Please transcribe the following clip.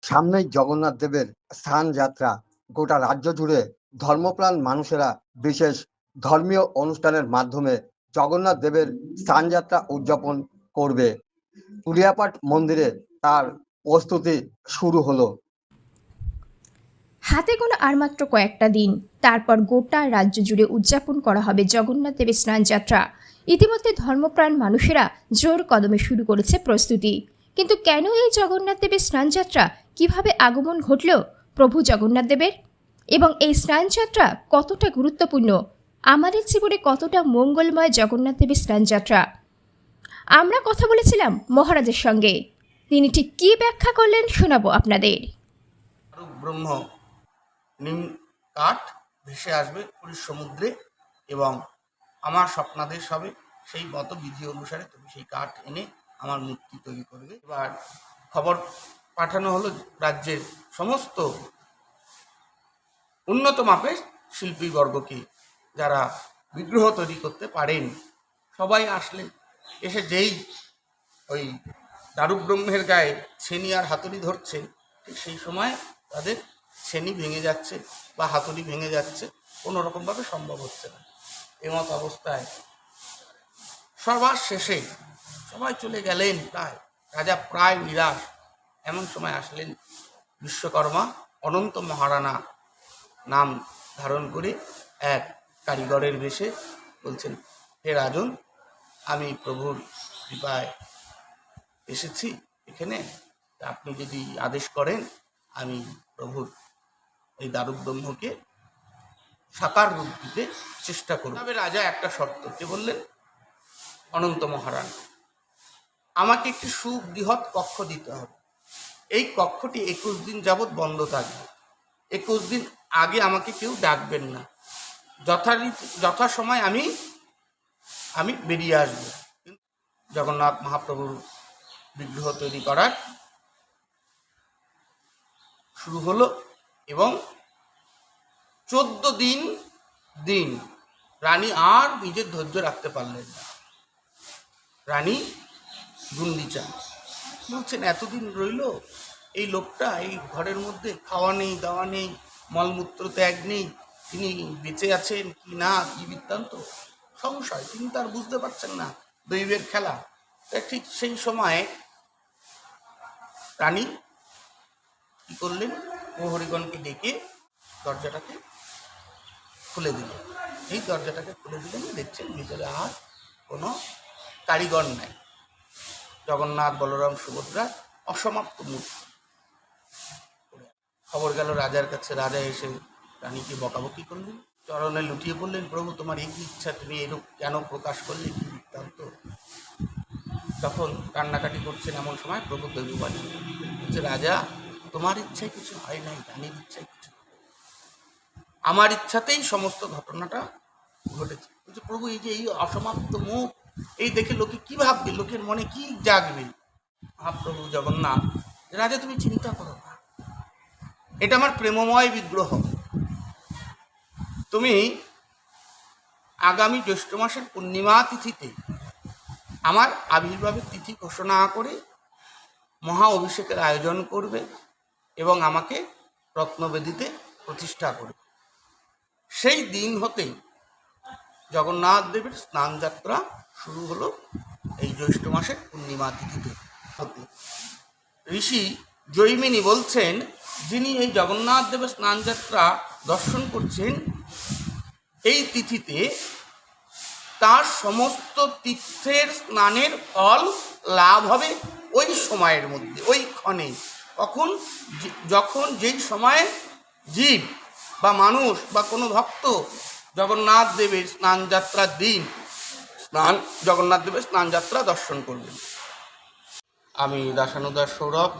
সামনেই জগন্নাথ দেবের স্থান যাত্রা। গোটা রাজ্য জুড়ে ধর্মপ্রাণ মানুষেরা বিশেষ ধর্মীয় অনুষ্ঠানের মাধ্যমে জগন্নাথ দেবের স্থান যাত্রা উদযাপন করবে। তুলিয়াপাট মন্দিরে তার প্রস্তুতি শুরু হলো। হাতে গোনা আর মাত্র কয়েকটা দিন, তারপর গোটা রাজ্য জুড়ে উদযাপন করা হবে জগন্নাথ দেবের স্নানযাত্রা। ইতিমধ্যে ধর্মপ্রাণ মানুষেরা জোর কদমে শুরু করেছে প্রস্তুতি। কিন্তু কেন এই জগন্নাথ দেবের স্নানযাত্রা, কিভাবে আগমন ঘটল প্রভু জগন্নাথ দেবের, এবং এই স্নানযাত্রা কতটা গুরুত্বপূর্ণ, আমাদের জীবনে কতটা মঙ্গলময় জগন্নাথ দেবের স্নানযাত্রা, আমরা কথা বলেছিলাম মহারাজের সঙ্গে। তিনি ঠিক কী ব্যাখ্যা করলেন শোনাবো আপনাদের। ব্রহ্ম নিম কাঠ ভেসে আসবে পুরীর সমুদ্রে এবং আমার স্বপ্নাদেশ হবে, সেই মতো বিধি অনুসারে তুমি সেই কাঠ এনে আমার মূর্তি তৈরি করবে। এবার খবর পাঠানো হলো রাজ্যের সমস্ত উন্নত মাপের শিল্পীবর্গকে, যারা বিগ্রহ তৈরি করতে পারেন। সবাই আসলেন। এসে যেই ওই দারুব্রহ্মের গায়ে ছেনি আর হাতুড়ি ধরছেন, ঠিক সেই সময় তাদের ছেনি ভেঙে যাচ্ছে বা হাতুড়ি ভেঙে যাচ্ছে, কোনো রকমভাবে সম্ভব হচ্ছে না। এমত অবস্থায় সবার শেষে সবাই চলে গেলেন, রাজা প্রায় নিরাশ। এমন সময় আসলেন বিশ্বকর্মা অনন্ত মহারানা নাম ধারণ করে এক কারিগরের বেশে। বলছেন, হে রাজন, আমি প্রভুর কৃপায় এসেছি এখানে, আপনি যদি আদেশ করেন আমি প্রভুর এই দারুব্রহ্মকে সাকার রূপ দিতে চেষ্টা করব। তবে রাজা একটা শর্ত কে বললেন, অনন্ত মহারানা, আমাকে একটি সুবৃহৎ কক্ষ দিতে হবে। এই কক্ষটি 21 দিন যাবৎ বন্ধ থাকবে। 21 দিন আগে আমাকে কেউ ডাকবেন না। যথাসময় আমি বেরিয়ে আসবো। জগন্নাথ মহাপ্রভুর বিগ্রহ তৈরি করার শুরু হলো এবং 14 দিন রানী আর নিজের ধৈর্য রাখতে পারলেন না। রানী গুন্ডিচা বলছেন, এতদিন রইল এই লোকটা এই ঘরের মধ্যে, খাওয়া নেই, দাওয়া নেই, মলমূত্র ত্যাগ নেই, তিনি বেঁচে আছেন কি না, কি বৃত্তান্ত, সংশয়। তিনি তার বুঝতে পারছেন না, দৈবের খেলা। ঠিক সেই সময় রানী কি করলেন, প্রহরীগণকে ডেকে দরজাটাকে খুলে দিলেন। এই দরজাটাকে খুলে দিলেন, দেখছেন ভিতরে আর কোনো কারিগর নাই। জগন্নাথ, বলরাম, সুভদ্রা অসমাপ্ত মূর্তি। খবর গেল রাজার কাছে। রাজা এসে রানীকে বকাবকি করলেন, চরণে লুটিয়ে পড়লেন, প্রভু তোমার এই ইচ্ছা, তুমি এরূপ কেন প্রকাশ করলে, কি বৃত্তান্ত। তখন কান্নাকাটি করছেন, এমন সময় প্রভু দৈববাণী বলছে, রাজা তোমার ইচ্ছায় কিছু হয় নাই, রানীর ইচ্ছায় কিছু, আমার ইচ্ছাতেই সমস্ত ঘটনাটা ঘটেছে। বলছে, প্রভু এই যে এই অসমাপ্ত মুখ, এই দেখে লোকে কি ভাববে, লোকের মনে কি জাগবে। মহাপ্রভু জগন্নাথ, রাজা তুমি চিন্তা করো না, এটা আমার প্রেমময় বিগ্রহ। তুমি আগামী জ্যৈষ্ঠ মাসের পূর্ণিমা তিথিতে আমার আবির্ভাবের তিথি ঘোষণা করে মহা অভিষেকের আয়োজন করবে এবং আমাকে রত্নবেদিতে প্রতিষ্ঠা করবে। সেই দিন হতেই জগন্নাথ দেবের স্নানযাত্রা শুরু হলো এই জ্যৈষ্ঠ মাসের পূর্ণিমা তিথিতে। ঋষি জৈমিনী বলছেন, যিনি এই জগন্নাথ দেবের স্নানযাত্রা দর্শন করছেন এই তিথিতে, তার সমস্ত তীর্থের স্নানের ফল লাভ হবে ওই সময়ের মধ্যে, ওই ক্ষণে। যখন যেই সময়ে জীব বা মানুষ বা কোনো ভক্ত জগন্নাথ দেবের স্নানযাত্রার দিন জগন্নাথ দেবের স্নানযাত্রা দর্শন করবেন। আমি দাসানুদাস সৌরভ।